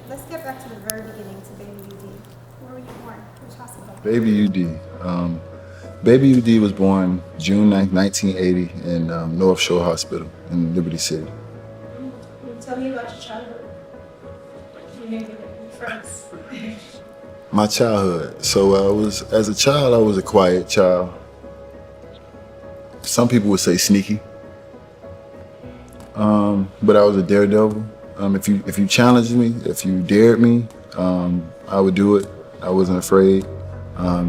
Let's get back to the very beginning to Baby UD. Where were you born? Which hospital? Baby UD. Baby UD was born June 9th, 1980 in North Shore Hospital in Liberty City. Tell me about your childhood. Your friends. My childhood. As a child, I was a quiet child. Some people would say sneaky. But I was a daredevil. If you challenged me, if you dared me, I would do it. I wasn't afraid. I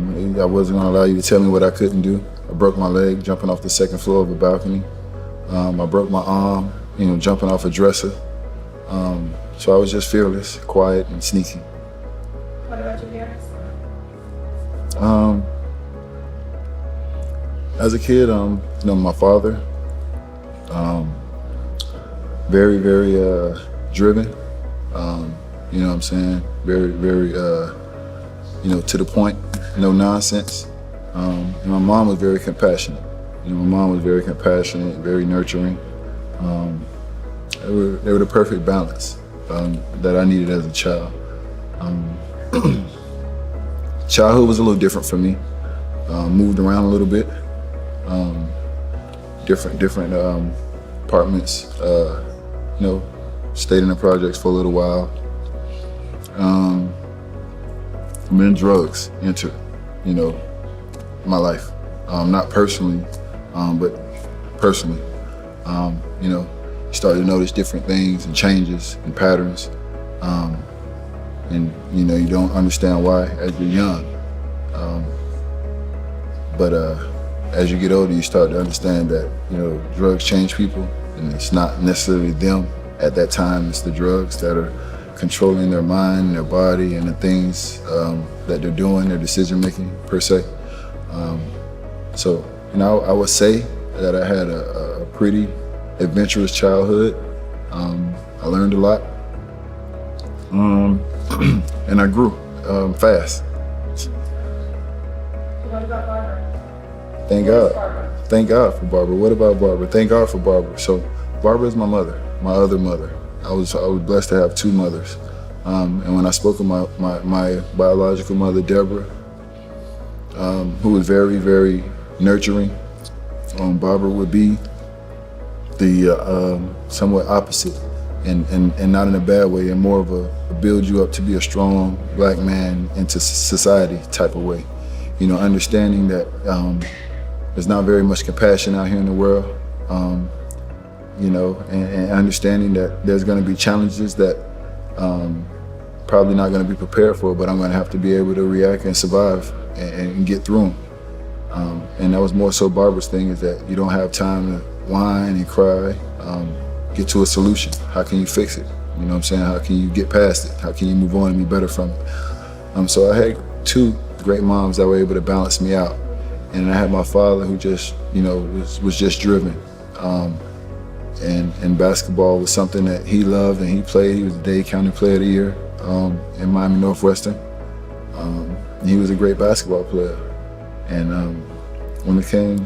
wasn't gonna allow you to tell me what I couldn't do. I broke my leg jumping off the second floor of a balcony. I broke my arm, jumping off a dresser. So I was just fearless, quiet, and sneaky. What about your parents? As a kid, my father, very, very driven. You know what I'm saying? Very, very, to the point, no nonsense. And my mom was very compassionate. My mom was very compassionate, very nurturing. They were the perfect balance that I needed as a child. Childhood was a little different for me. Moved around a little bit. Different apartments. Stayed in the projects for a little while. And then drugs entered, my life. Not personally, but personally. You started to notice different things and changes and patterns. And you don't understand why as you're young. But as you get older, you start to understand that, drugs change people, and it's not necessarily them at that time. It's the drugs that are controlling their mind and their body and the things that they're doing, their decision making per se. I would say that I had a pretty adventurous childhood. I learned a lot, and I grew fast. What about Barbara? Thank God. Thank God for Barbara. What about Barbara? Thank God for Barbara. So Barbara is my mother, my other mother. I was blessed to have two mothers. And when I spoke of my biological mother, Deborah, who was very, very nurturing, Barbara would be the somewhat opposite, and not in a bad way, and more of a build you up to be a strong black man into society type of way. Understanding that there's not very much compassion out here in the world. And understanding that there's going to be challenges that probably not going to be prepared for, but I'm going to have to be able to react and survive and get through them. And that was more so Barbara's thing, is that you don't have time to whine and cry. Get to a solution. How can you fix it? You know what I'm saying? How can you get past it? How can you move on and be better from it? So I had two great moms that were able to balance me out. And I had my father who just, was just driven. And basketball was something that he loved and he played. He was the Dade County Player of the Year in Miami Northwestern. He was a great basketball player. And when it came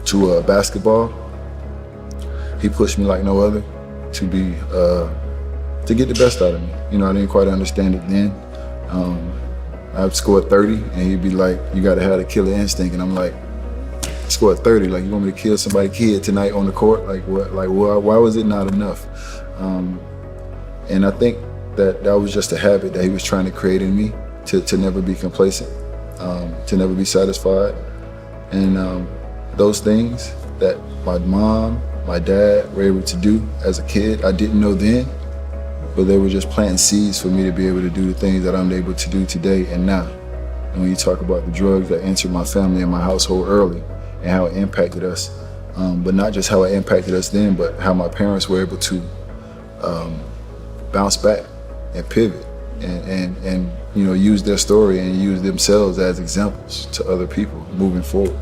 to basketball, he pushed me like no other to get the best out of me. I didn't quite understand it then. I'd score 30 and he'd be like, "You gotta have the killer instinct." And I'm like, "Score 30, like you want me to kill somebody's kid tonight on the court? Like what? Like why was it not enough?" And I think that was just a habit that he was trying to create in me to never be complacent, to never be satisfied. And those things that my mom, my dad were able to do as a kid, I didn't know then, but they were just planting seeds for me to be able to do the things that I'm able to do today and now. And when you talk about the drugs that entered my family and my household early and how it impacted us, but not just how it impacted us then, but how my parents were able to bounce back and pivot and use their story and use themselves as examples to other people moving forward.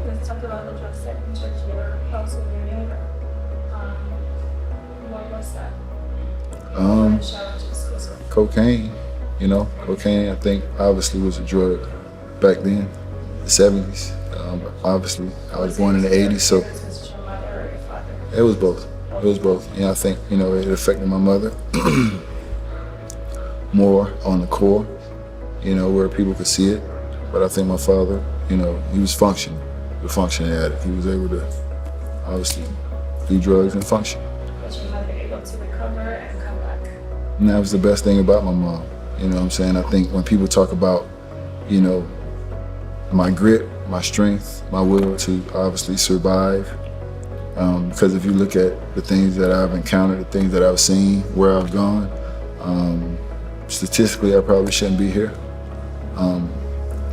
Let's talk about the drugs that entered your house when you were younger. What was that? Cocaine. Cocaine, I think, obviously was a drug back then, the 70s. Obviously, I was born in the 80s, so it was both. It was both. I think, it affected my mother. more on the core, where people could see it. But I think my father, he was functioning, the functioning addict. He was able to obviously do drugs and function. But your mother able to recover and come back. And that was the best thing about my mom. I think when people talk about, my grit, my strength, my will to obviously survive, because if you look at the things that I've encountered, the things that I've seen, where I've gone, statistically I probably shouldn't be here.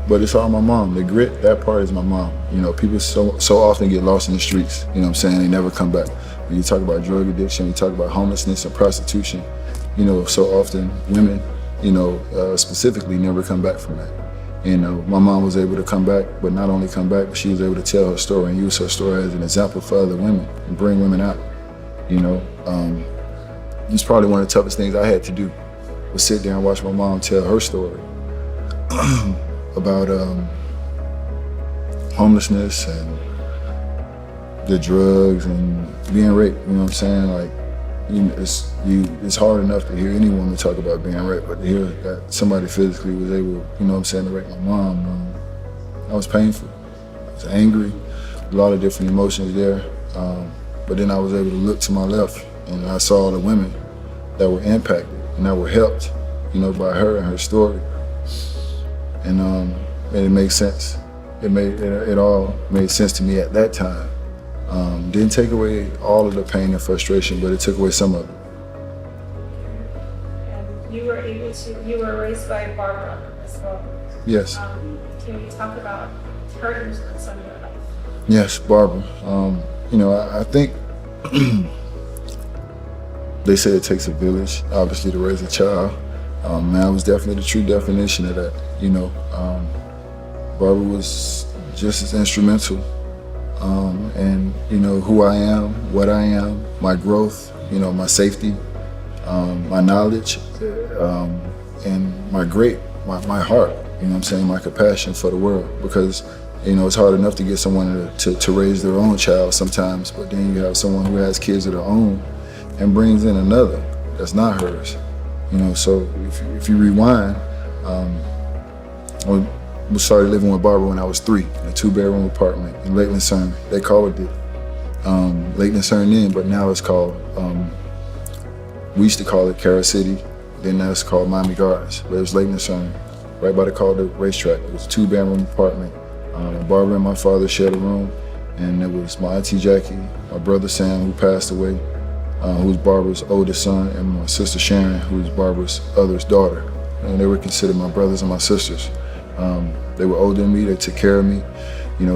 But it's all my mom. The grit, that part is my mom. People so often get lost in the streets, They never come back. When you talk about drug addiction, you talk about homelessness and prostitution, so often women, specifically never come back from that. My mom was able to come back, but not only come back, but she was able to tell her story and use her story as an example for other women and bring women out. It's probably one of the toughest things I had to do, was sit there and watch my mom tell her story about homelessness and the drugs and being raped. It's hard enough to hear any woman talk about being raped, but to hear that somebody physically was able, to rape my mom, that was painful. I was angry, a lot of different emotions there. But then I was able to look to my left and I saw the women that were impacted and that were helped, by her and her story. And it made sense. It all made sense to me at that time. Didn't take away all of the pain and frustration, but it took away some of it. And you were raised by Barbara as well. Yes. Can you talk about her influence on your life? Yes, Barbara. I think they say it takes a village, obviously, to raise a child. I was definitely the true definition of that. Barbara was just as instrumental. And who I am, what I am, my growth, my safety, my knowledge, and my heart, my compassion for the world. Because, it's hard enough to get someone to raise their own child sometimes, but then you have someone who has kids of their own and brings in another that's not hers. So if you rewind, we started living with Barbara when I was 3 in a 2-bedroom apartment in Lakeland, Surrey. They called it Lakeland, Surrey then, but now it's called, we used to call it Carol City, then now it's called Miami Gardens, but it was Lakeland, Surrey, right by the Calder racetrack. It was a 2-bedroom apartment. Barbara and my father shared a room, and it was my auntie Jackie, my brother Sam, who passed away, who was Barbara's oldest son, and my sister Sharon, who was Barbara's oldest daughter. And they were considered my brothers and my sisters. They were older than me, they took care of me,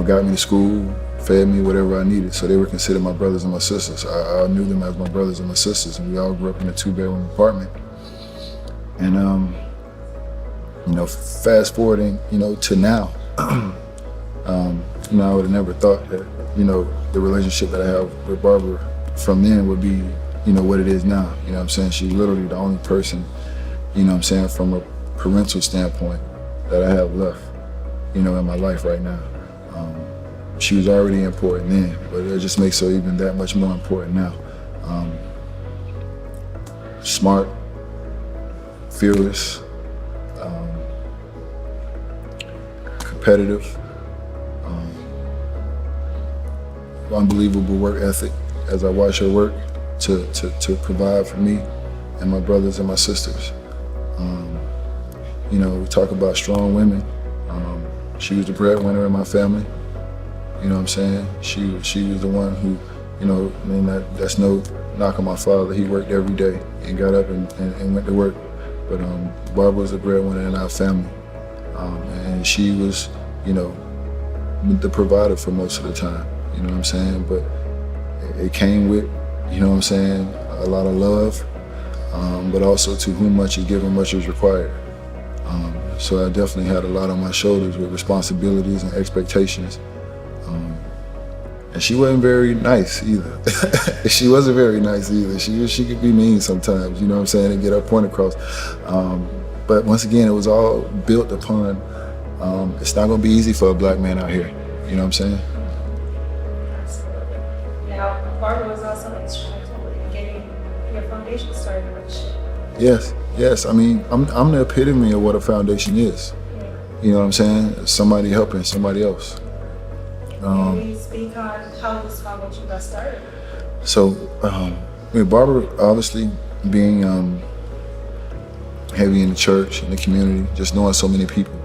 got me to school, fed me whatever I needed. So they were considered my brothers and my sisters. I knew them as my brothers and my sisters, and we all grew up in a 2-bedroom apartment. And, fast forwarding, to now, I would have never thought that, the relationship that I have with Barbara from then would be, what it is now. She's literally the only person, from a parental standpoint that I have left, in my life right now. She was already important then, but it just makes her even that much more important now. Smart, fearless, competitive, unbelievable work ethic as I watch her work to provide for me and my brothers and my sisters. We talk about strong women. She was the breadwinner in my family. She was the one who, that's no knock on my father. He worked every day and got up and went to work. But Barbara was the breadwinner in our family. And she was, the provider for most of the time, But it came with, a lot of love, but also to whom much is given, much is required. So I definitely had a lot on my shoulders with responsibilities and expectations. And she wasn't very nice either. She wasn't very nice either. She could be mean sometimes, and get her point across. But once again, it was all built upon, it's not gonna be easy for a black man out here, Absolutely. Now, Barbara was also instrumental in getting your foundation started, which Yes. I mean, I'm the epitome of what a foundation is. You know what I'm saying? Somebody helping somebody else. Can you speak on how this foundation got started? So, Barbara, obviously, being heavy in the church, in the community, just knowing so many people.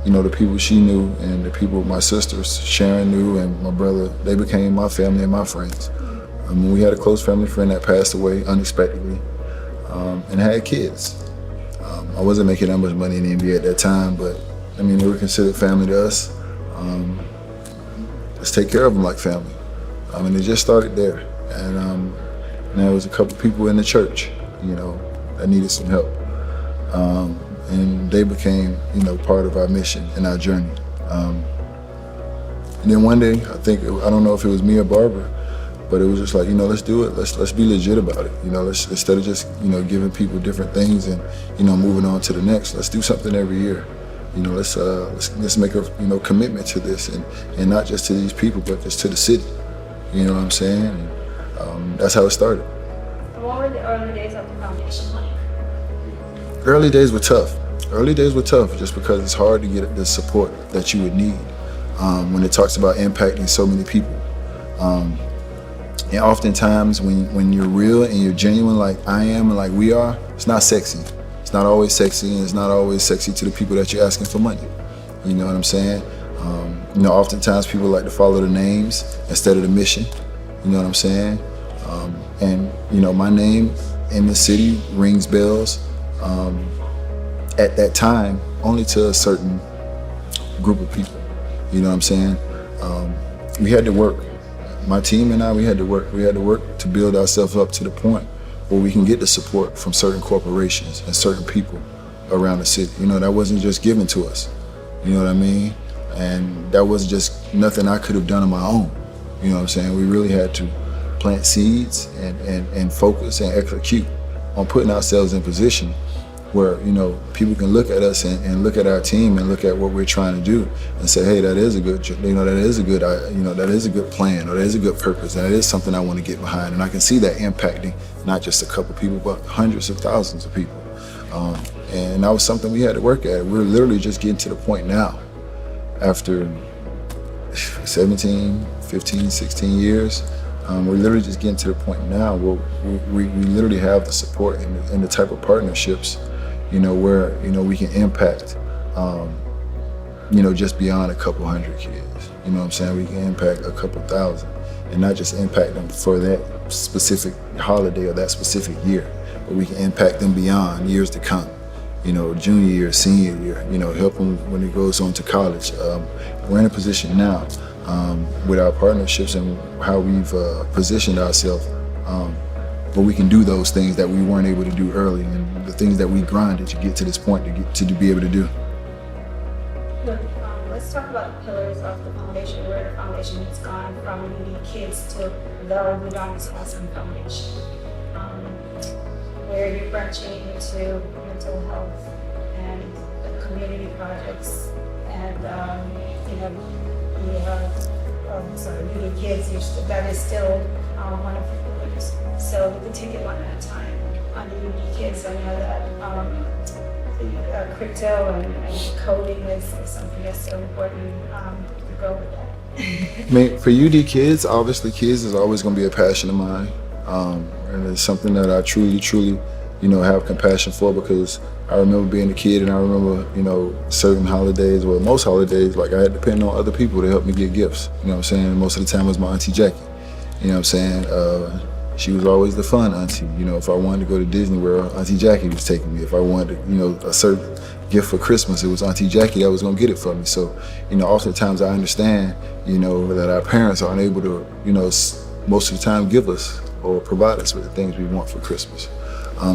The people she knew and the people my sisters, Sharon knew, and my brother, they became my family and my friends. We had a close family friend that passed away unexpectedly and had kids. I wasn't making that much money in the NBA at that time, but I mean, they were considered family to us. Let's take care of them like family. And it just started there. And there was a couple people in the church, that needed some help. And they became, part of our mission and our journey. And then one day, I don't know if it was me or Barbara, but it was just like, let's do it. Let's be legit about it. Let's, instead of just, giving people different things and, moving on to the next, let's do something every year. Let's make a, commitment to this and not just to these people, but just to the city. You know what I'm saying? And, that's how it started. What were the early days of the foundation like? Early days were tough. Just because it's hard to get the support that you would need when it talks about impacting so many people. And oftentimes when you're real and you're genuine like I am and like we are, it's not sexy. It's not always sexy, and it's not always sexy to the people that you're asking for money. You know what I'm saying? Oftentimes people like to follow the names instead of the mission. You know what I'm saying? My name in the city rings bells at that time only to a certain group of people. You know what I'm saying? We had to work. My team and I, we had to work. We had to work to build ourselves up to the point where we can get the support from certain corporations and certain people around the city. That wasn't just given to us. You know what I mean? And that was just nothing I could have done on my own. You know what I'm saying? We really had to plant seeds and focus and execute on putting ourselves in position where, people can look at us and look at our team and look at what we're trying to do and say, hey, that is a good, that is a good, that is a good plan, or that is a good purpose, and that is something I want to get behind. And I can see that impacting not just a couple people, but hundreds of thousands of people. And that was something we had to work at. We're literally just getting to the point now, after 17, 15, 16 years, we're literally just getting to the point now where we literally have the support and the type of partnerships, where, we can impact, just beyond a couple hundred kids. You know what I'm saying? We can impact a couple thousand and not just impact them for that specific holiday or that specific year, but we can impact them beyond years to come. Junior year, senior year, help them when it goes on to college. We're in a position now with our partnerships and how we've positioned ourselves where we can do those things that we weren't able to do early, and the things that we grinded to get to this point to be able to do. Let's talk about the pillars of the foundation, where the foundation has gone from needy kids to the Udonis Haslem Foundation, where you're branching into mental health and community projects, and we have needy kids. That is still one of the pillars. So we can take it one at a time. On the needy kids, I know that crypto and coding is something that's so important to go with that. I mean, for UD kids, obviously kids is always going to be a passion of mine. And it's something that I truly, have compassion for, because I remember being a kid and I remember, certain holidays, or most holidays, like I had to depend on other people to help me get gifts. You know what I'm saying? Most of the time it was my Auntie Jackie. You know what I'm saying? She was always the fun auntie. If I wanted to go to Disney World, Auntie Jackie was taking me. If I wanted, a certain gift for Christmas, it was Auntie Jackie that was gonna get it for me. So, oftentimes I understand, that our parents aren't able to, most of the time give us or provide us with the things we want for Christmas.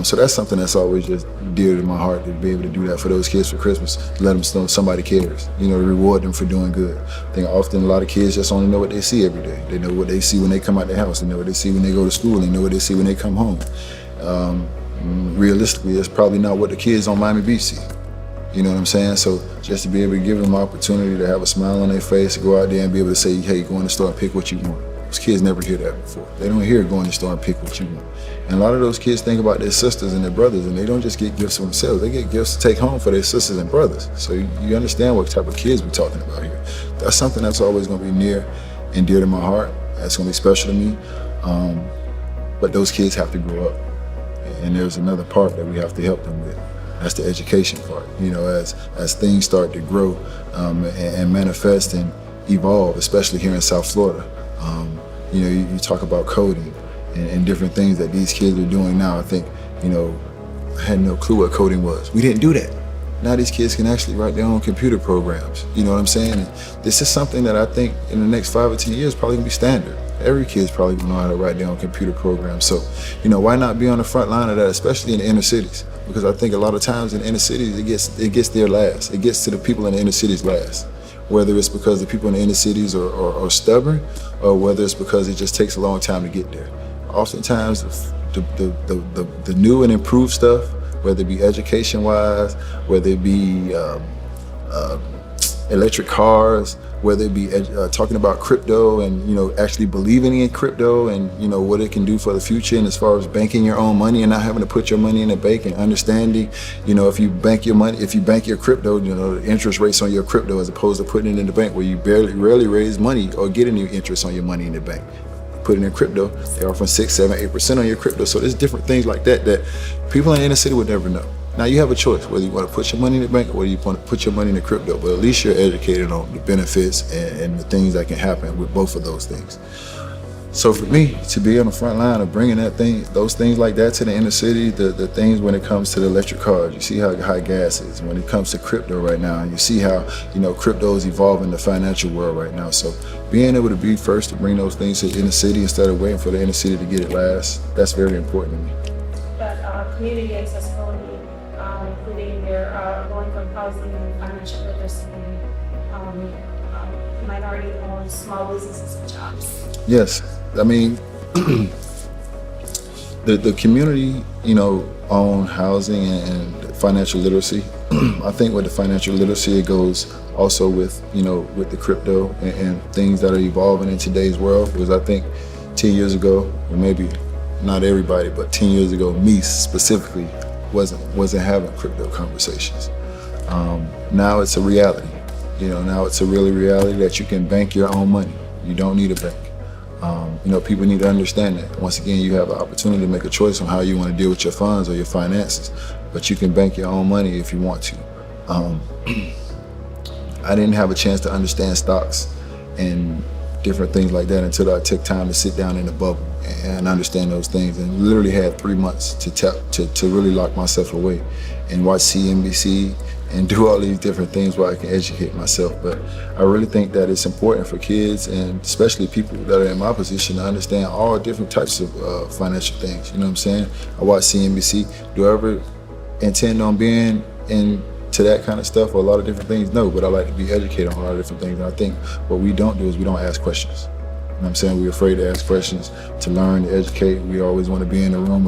So that's something that's always just dear to my heart, to be able to do that for those kids for Christmas, let them know somebody cares, reward them for doing good. I think often a lot of kids just only know what they see every day. They know what they see when they come out their house, they know what they see when they go to school, they know what they see when they come home. Realistically, it's probably not what the kids on Miami Beach see. You know what I'm saying? So just to be able to give them an opportunity to have a smile on their face, to go out there and be able to say, hey, go in the store and pick what you want. Those kids never hear that before. They don't hear going to the store and pick what you want. And a lot of those kids think about their sisters and their brothers, and they don't just get gifts for themselves. They get gifts to take home for their sisters and brothers. So you understand what type of kids we're talking about here. That's something that's always going to be near and dear to my heart. That's going to be special to me. But those kids have to grow up. And there's another part that we have to help them with. That's the education part. You know, as things start to grow and manifest and evolve, especially here in South Florida. You know, you talk about coding and different things that these kids are doing now. I think, you know, I had no clue what coding was. We didn't do that. Now these kids can actually write their own computer programs. You know what I'm saying? And this is something that I think in the next 5 or 10 years probably gonna be standard. Every kid's probably gonna know how to write their own computer programs. So, you know, why not be on the front line of that, especially in the inner cities? Because I think a lot of times in the inner cities, it gets there last. It gets to the people in the inner cities last. Whether it's because the people in the inner cities are stubborn, or whether it's because it just takes a long time to get there. Oftentimes, the new and improved stuff, whether it be education-wise, whether it be electric cars, whether it be talking about crypto and, you know, actually believing in crypto and, you know, what it can do for the future, and as far as banking your own money and not having to put your money in a bank, and understanding, you know, if you bank your money, if you bank your crypto, you know, the interest rates on your crypto as opposed to putting it in the bank where you rarely raise money or get any interest on your money in the bank. Put it in crypto, they're offering 6, 7, 8% on your crypto. So there's different things like that that people in the inner city would never know. Now you have a choice whether you want to put your money in the bank or whether you want to put your money in the crypto, but at least you're educated on the benefits and the things that can happen with both of those things. So for me to be on the front line of bringing those things like that to the inner city, the things when it comes to the electric cars, you see how high gas is. When it comes to crypto right now, you see how, you know, crypto is evolving the financial world right now. So being able to be first to bring those things to the inner city instead of waiting for the inner city to get it last, that's very important to me. But community accessibility, including your low-income housing and financial literacy, minority-owned small businesses and jobs. Yes, I mean, the community, you know, own housing and financial literacy. I think with the financial literacy, it goes also with, you know, with the crypto and things that are evolving in today's world. Because I think 10 years ago, or maybe not everybody, but 10 years ago, me specifically, wasn't having crypto conversations. Now it's a reality. You know, now it's a really reality that you can bank your own money. You don't need a bank. You know, people need to understand that. Once again, you have an opportunity to make a choice on how you want to deal with your funds or your finances, but you can bank your own money if you want to. I didn't have a chance to understand stocks and different things like that until I took time to sit down in the bubble and understand those things, and literally had 3 months to really lock myself away and watch CNBC and do all these different things where I can educate myself. But I really think that it's important for kids, and especially people that are in my position, to understand all different types of financial things. You know what I'm saying? I watch CNBC. Do I ever intend on being into that kind of stuff or a lot of different things? No, but I like to be educated on a lot of different things. And I think what we don't do is we don't ask questions. You know what I'm saying? We're afraid to ask questions, to learn, to educate. We always want to be in the room.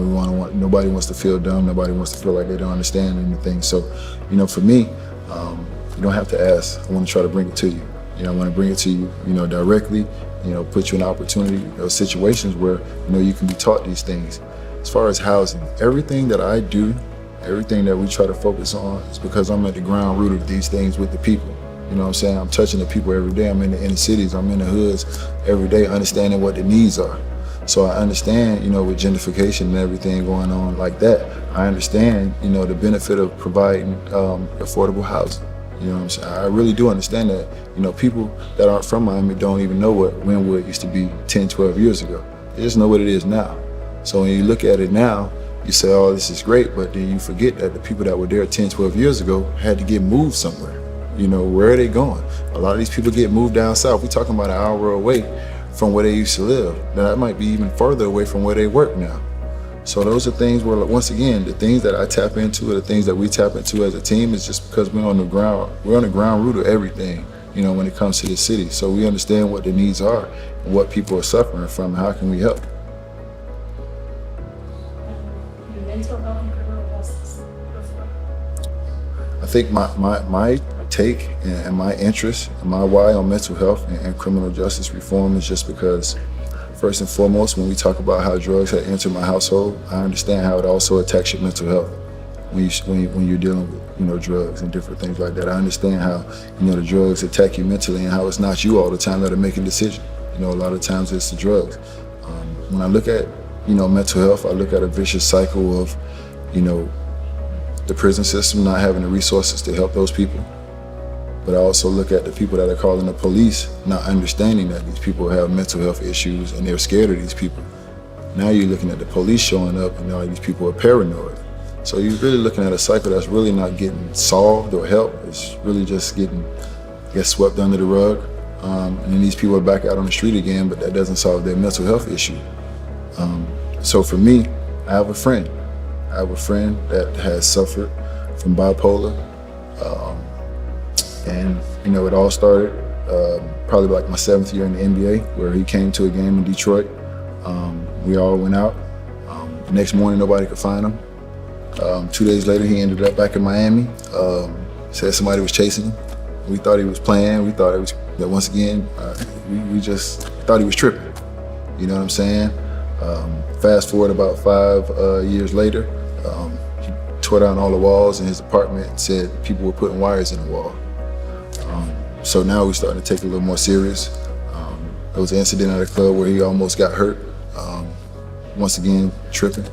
Nobody wants to feel dumb. Nobody wants to feel like they don't understand anything. So, you know, for me, you don't have to ask. I want to try to bring it to you. You know, I want to bring it to you, you know, directly, you know, put you in opportunity or situations where, you know, you can be taught these things. As far as housing, everything that I do, everything that we try to focus on is because I'm at the ground root of these things with the people. You know what I'm saying? I'm touching the people every day. I'm in the inner cities. I'm in the hoods every day, understanding what the needs are. So I understand, you know, with gentrification and everything going on like that, I understand, you know, the benefit of providing affordable housing. You know what I'm saying? I really do understand that. You know, people that aren't from Miami don't even know what Wynwood used to be 10, 12 years ago. They just know what it is now. So when you look at it now, you say, oh, this is great, but then you forget that the people that were there 10, 12 years ago had to get moved somewhere. You know, where are they going? A lot of these people get moved down south. We're talking about an hour away from where they used to live. Now, that might be even further away from where they work now. So those are things where, once again, the things that I tap into, or the things that we tap into as a team, is just because we're on the ground root of everything, you know, when it comes to the city. So we understand what the needs are and what people are suffering from, and how can we help. Mental health and criminal justice. I think my take and my interest and my why on mental health and criminal justice reform is just because First and foremost, when we talk about how drugs have entered my household, I understand how it also attacks your mental health when you're dealing with drugs and different things like that. I understand how the drugs attack you mentally and how it's not you all the time that are making decisions. A lot of times it's the drugs. When I look at mental health, I look at a vicious cycle of the prison system not having the resources to help those people. But I also look at the people that are calling the police, not understanding that these people have mental health issues and they're scared of these people. Now you're looking at the police showing up and now these people are paranoid. So you're really looking at a cycle that's really not getting solved or helped. It's really just gets swept under the rug. And then these people are back out on the street again, but that doesn't solve their mental health issue. So for me, I have a friend. I have a friend that has suffered from bipolar. And it all started probably like my 7th year in the NBA, where he came to a game in Detroit. We all went out. The next morning, nobody could find him. 2 days later, he ended up back in Miami. Said somebody was chasing him. We thought he was playing. We thought it was that once again, we just thought he was tripping. You know what I'm saying? Fast forward about 5 years later, he tore down all the walls in his apartment and said people were putting wires in the wall. So now we're starting to take it a little more serious. There was an incident at a club where he almost got hurt. Once again, tripping.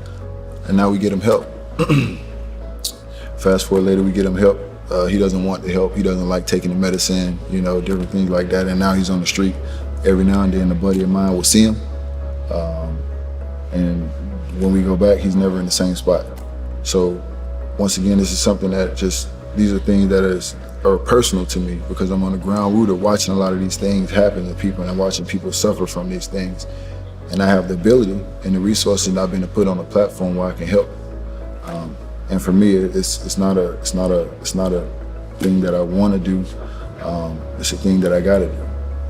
And now we get him help. Fast forward later, we get him help. He doesn't want the help. He doesn't like taking the medicine, different things like that. And now he's on the street. Every now and then, a buddy of mine will see him. And when we go back, he's never in the same spot. So once again, this is something that these are things that are personal to me because I'm on the ground root of watching a lot of these things happen to people and I'm watching people suffer from these things. And I have the ability and the resources that I've been to put on a platform where I can help. And for me, it's not a thing that I want to do. It's a thing that I gotta do.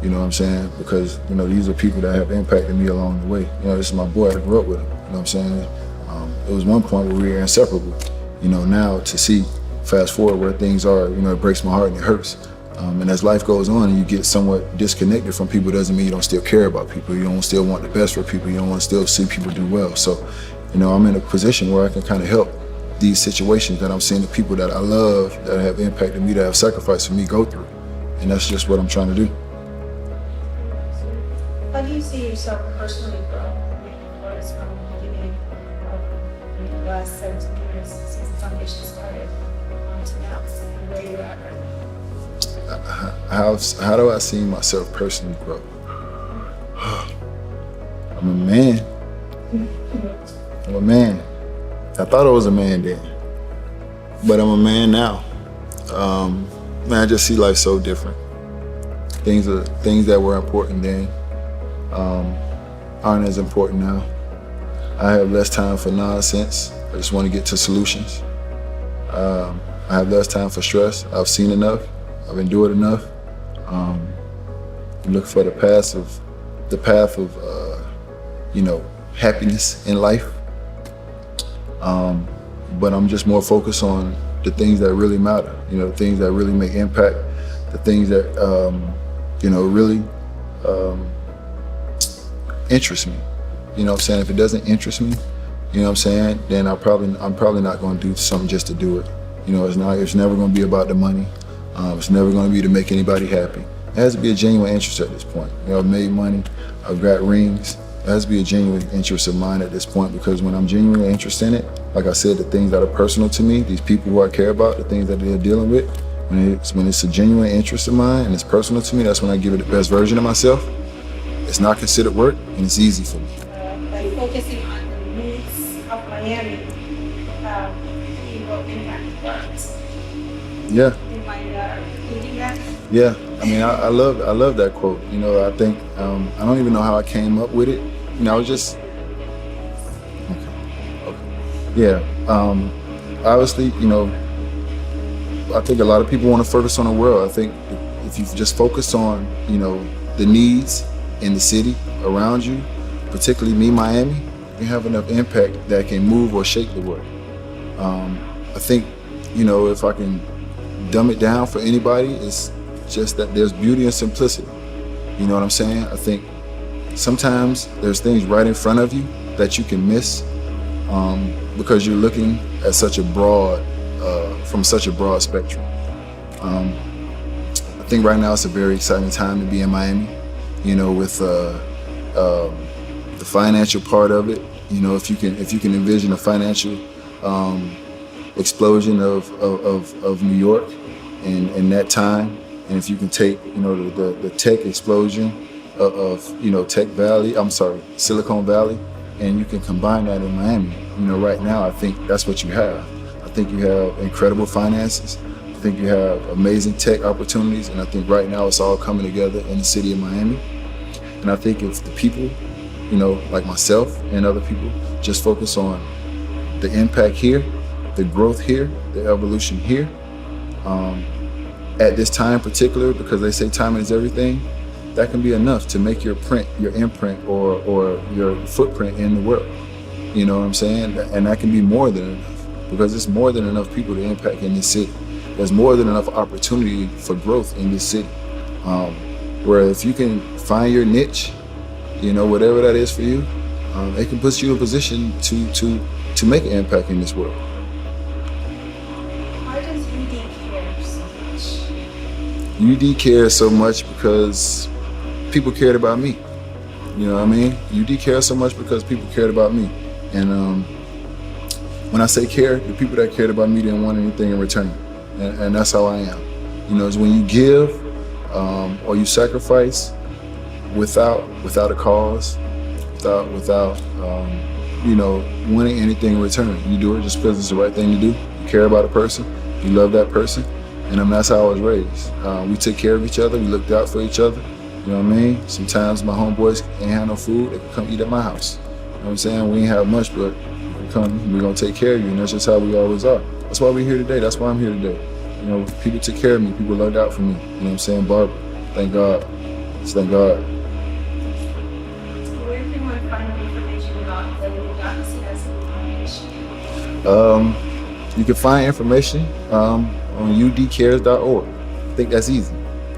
You know what I'm saying? Because these are people that have impacted me along the way. This is my boy. I grew up with him. You know what I'm saying? It was one point where we were inseparable. Now to see, fast forward where things are, it breaks my heart and it hurts. And as life goes on and you get somewhat disconnected from people, doesn't mean you don't still care about people. You don't still want the best for people. You don't want to still see people do well. So, I'm in a position where I can kind of help these situations that I'm seeing the people that I love, that have impacted me, that have sacrificed for me go through. And that's just what I'm trying to do. How do you see yourself personally from the beginning of the last 17 years since the foundation started to now, where you're at right now? How do I see myself personally grow? I'm a man. I'm a man. I thought I was a man then, but I'm a man now. I just see life so different. Things that were important then aren't as important now. I have less time for nonsense. I just want to get to solutions. I have less time for stress. I've seen enough. I've endured enough. Look for the path of happiness in life. But I'm just more focused on the things that really matter, the things that really make impact, the things that, really interest me. You know what I'm saying? If it doesn't interest me, you know what I'm saying, then I'm probably not going to do something just to do it. It's never going to be about the money. It's never going to be to make anybody happy. It has to be a genuine interest at this point. I've made money, I've got rings. It has to be a genuine interest of mine at this point, because when I'm genuinely interested in it, like I said, the things that are personal to me, these people who I care about, the things that they're dealing with, when it's a genuine interest of mine and it's personal to me, that's when I give it the best version of myself. It's not considered work and it's easy for me. By focusing on the needs of Miami, you will impact works. Yeah. Do you mind repeating that? Yeah, I love that quote. I think I don't even know how I came up with it. I was just okay. Yeah. Obviously, I think a lot of people want to focus on the world. I think if you just focus on the needs in the city around you, particularly me, Miami, you can have enough impact that can move or shake the world. I think if I can dumb it down for anybody, it's just that there's beauty and simplicity. You know what I'm saying? I think sometimes there's things right in front of you that you can miss because you're looking at such a broad, from such a broad spectrum. I think right now it's a very exciting time to be in Miami, with the financial part of it. If you can envision a financial explosion of New York in that time, and if you can take the tech explosion of Silicon Valley, and you can combine that in Miami. Right now I think that's what you have. I think you have incredible finances. I think you have amazing tech opportunities, and I think right now it's all coming together in the city of Miami. And I think if the people, like myself and other people, just focus on the impact here, the growth here, the evolution here, at this time in particular, because they say timing is everything, that can be enough to make your imprint, or your footprint in the world. You know what I'm saying? And that can be more than enough, because there's more than enough people to impact in this city. There's more than enough opportunity for growth in this city. Where if you can find your niche, whatever that is for you, it can put you in a position to make an impact in this world. Why does UD care so much? UD cares so much because people cared about me. You know what I mean? UD cares so much because people cared about me. And when I say care, the people that cared about me didn't want anything in return. And that's how I am. It's when you give or you sacrifice without a cause, without wanting anything in return. You do it just because it's the right thing to do. You care about a person, you love that person, and that's how I was raised. We took care of each other, we looked out for each other. You know what I mean? Sometimes my homeboys ain't have no food, they could come eat at my house. You know what I'm saying? We ain't have much, but we're gonna take care of you, and that's just how we always are. That's why we're here today. That's why I'm here today. People took care of me. People looked out for me. You know what I'm saying? Barbara, thank God. Just thank God. Where can one find information about the Udonis Haslem Foundation? You can find information on udcares.org. I think that's easy.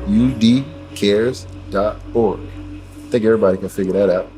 udcares.org. I think everybody can figure that out.